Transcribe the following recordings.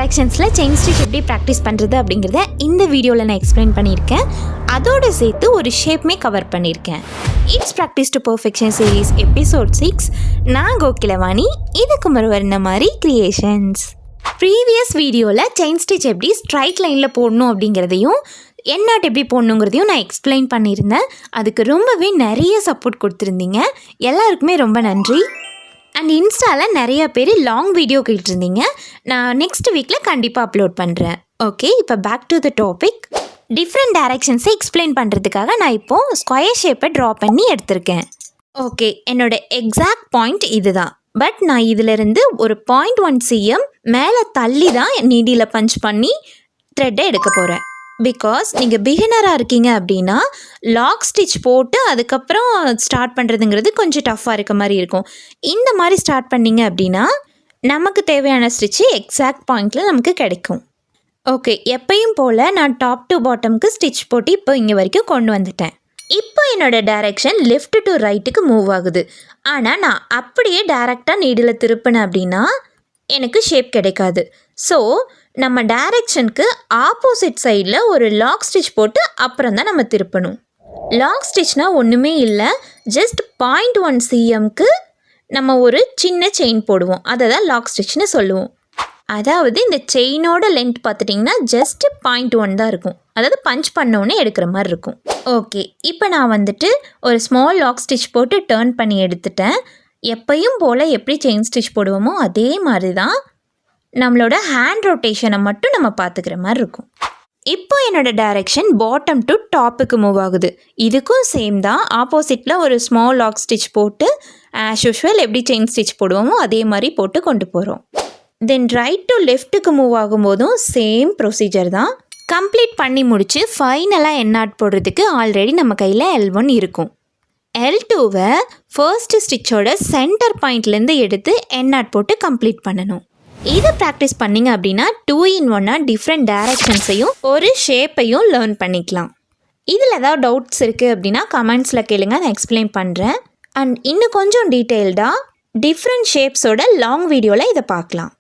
டைரக்ஷன்ஸில் chain stitch எப்படி practice பண்ணுறது அப்படிங்கிறத இந்த வீடியோவில் நான் எக்ஸ்பிளைன் பண்ணியிருக்கேன். அதோடு சேர்த்து ஒரு ஷேப்புமே கவர் பண்ணியிருக்கேன். It's practice to perfection series episode 6. நான் கோகிலவாணி, இது குமரவர்ண மாதிரி கிரியேஷன்ஸ். ப்ரீவியஸ் வீடியோவில் செயின் ஸ்டிச் எப்படி ஸ்ட்ரைட் லைனில் போடணும் அப்படிங்கிறதையும் என்னாட் எப்படி போடணுங்கிறதையும் நான் எக்ஸ்பிளைன் பண்ணியிருந்தேன். அதுக்கு ரொம்பவே நிறைய சப்போர்ட் கொடுத்துருந்தீங்க. எல்லாருக்குமே ரொம்ப நன்றி. அண்ட் இன்ஸ்டாவில் நிறைய பேர் லாங் வீடியோ கேட்டிருந்தீங்க. நான் நெக்ஸ்ட் வீக்கில் கண்டிப்பாக அப்லோட் பண்ணுறேன். ஓகே, இப்போ back to the topic. Different டைரக்ஷன்ஸை எக்ஸ்பிளைன் பண்ணுறதுக்காக நான் இப்போது ஸ்கொயர் ஷேப்பை ட்ரா பண்ணி எடுத்திருக்கேன். ஓகே, என்னோடய எக்ஸாக்ட் பாயிண்ட் இது தான். பட் நான் இதிலிருந்து ஒரு 0.1 cm மேலே தள்ளி தான் நீடியில் பஞ்ச் பண்ணி த்ரெட்டை எடுக்க போகிறேன். பிகாஸ் நீங்கள் பிகினராக இருக்கீங்க அப்படின்னா லாக் ஸ்டிச் போட்டு அதுக்கப்புறம் ஸ்டார்ட் பண்ணுறதுங்கிறது கொஞ்சம் டஃப்பாக இருக்க மாதிரி இருக்கும். இந்த மாதிரி ஸ்டார்ட் பண்ணிங்க அப்படின்னா நமக்கு தேவையான ஸ்டிச்சு எக்ஸாக்ட் பாயிண்டில் நமக்கு கிடைக்கும். ஓகே, எப்பயும் போல் நான் டாப் டு பாட்டமுக்கு ஸ்டிச் போட்டு இப்போ இங்கே வரைக்கும் கொண்டு வந்துட்டேன். இப்போ என்னோடய டைரெக்ஷன் லெஃப்ட் டு ரைட்டுக்கு மூவ் ஆகுது. ஆனால் நான் அப்படியே டைரெக்டாக நீடில் திருப்பினேன் அப்படின்னா எனக்கு ஷேப் கிடைக்காது. ஸோ நம்ம டைரெக்ஷனுக்கு ஆப்போசிட் சைடில் ஒரு லாக் ஸ்டிச் போட்டு அப்புறம் தான் நம்ம திருப்பணும். லாக் ஸ்டிச்னால் ஒன்றுமே இல்லை, ஜஸ்ட் 0.1 cmக்கு நம்ம ஒரு சின்ன செயின் போடுவோம். அதை தான் லாக் ஸ்டிச்னு சொல்லுவோம். அதாவது இந்த செயினோட லென்த் பார்த்துட்டிங்கன்னா ஜஸ்ட் 0.1 தான் இருக்கும். அதாவது பஞ்ச் பண்ணோன்னே எடுக்கிற மாதிரி இருக்கும். ஓகே, இப்போ நான் வந்துட்டு ஒரு ஸ்மால் லாக் ஸ்டிச் போட்டு டர்ன் பண்ணி எடுத்துட்டேன். எப்பயும் போல் எப்படி செயின் ஸ்டிச் போடுவோமோ அதே மாதிரி தான் நம்மளோட ஹேண்ட் ரொட்டேஷனை மட்டும் நம்ம பார்த்துக்கிற மாதிரி இருக்கும். இப்போ என்னோடய டைரெக்ஷன் பாட்டம் டு டாப்புக்கு மூவ் ஆகுது. இதுக்கும் சேம் தான். ஆப்போசிட்டில் ஒரு ஸ்மால் லாக் ஸ்டிச் போட்டு ஆஸ் யூஷுவல் எப்படி செயின் ஸ்டிச் போடுவோமோ அதே மாதிரி போட்டு கொண்டு போகிறோம். தென் ரைட் டு லெஃப்ட்டுக்கு மூவ் ஆகும்போதும் சேம் ப்ரொசீஜர் தான். கம்ப்ளீட் பண்ணி முடித்து ஃபைனலாக என்னாட் போடுறதுக்கு ஆல்ரெடி நம்ம கையில் L1 இருக்கும். L2வை ஃபர்ஸ்ட் ஸ்டிச்சோட சென்டர் பாயிண்ட்லேருந்து எடுத்து என்னாட் போட்டு கம்ப்ளீட் பண்ணணும். இதை ப்ராக்டிஸ் பண்ணிங்க அப்படின்னா 2 in 1 டிஃப்ரெண்ட் டைரக்ஷன்ஸையும் ஒரு ஷேப்பையும் லேர்ன் பண்ணிக்கலாம். இதில் ஏதாவது டவுட்ஸ் இருக்குது அப்படின்னா கமெண்ட்ஸில் கேளுங்க, நான் எக்ஸ்பிளைன் பண்ணுறேன். அண்ட் இன்னும் கொஞ்சம் டீட்டெயில்டாக டிஃப்ரெண்ட் ஷேப்ஸோட லாங் வீடியோவில் இதை பார்க்கலாம்.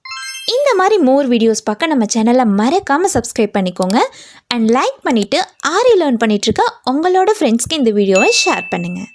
இந்த மாதிரி மோர் வீடியோஸ் பார்க்க நம்ம சேனலை மறக்காமல் சப்ஸ்கிரைப் பண்ணிக்கோங்க. அண்ட் லைக் பண்ணிவிட்டு ஆரி லேர்ன் பண்ணிகிட்ருக்க உங்களோட ஃப்ரெண்ட்ஸ்க்கு இந்த வீடியோவை ஷேர் பண்ணுங்கள்.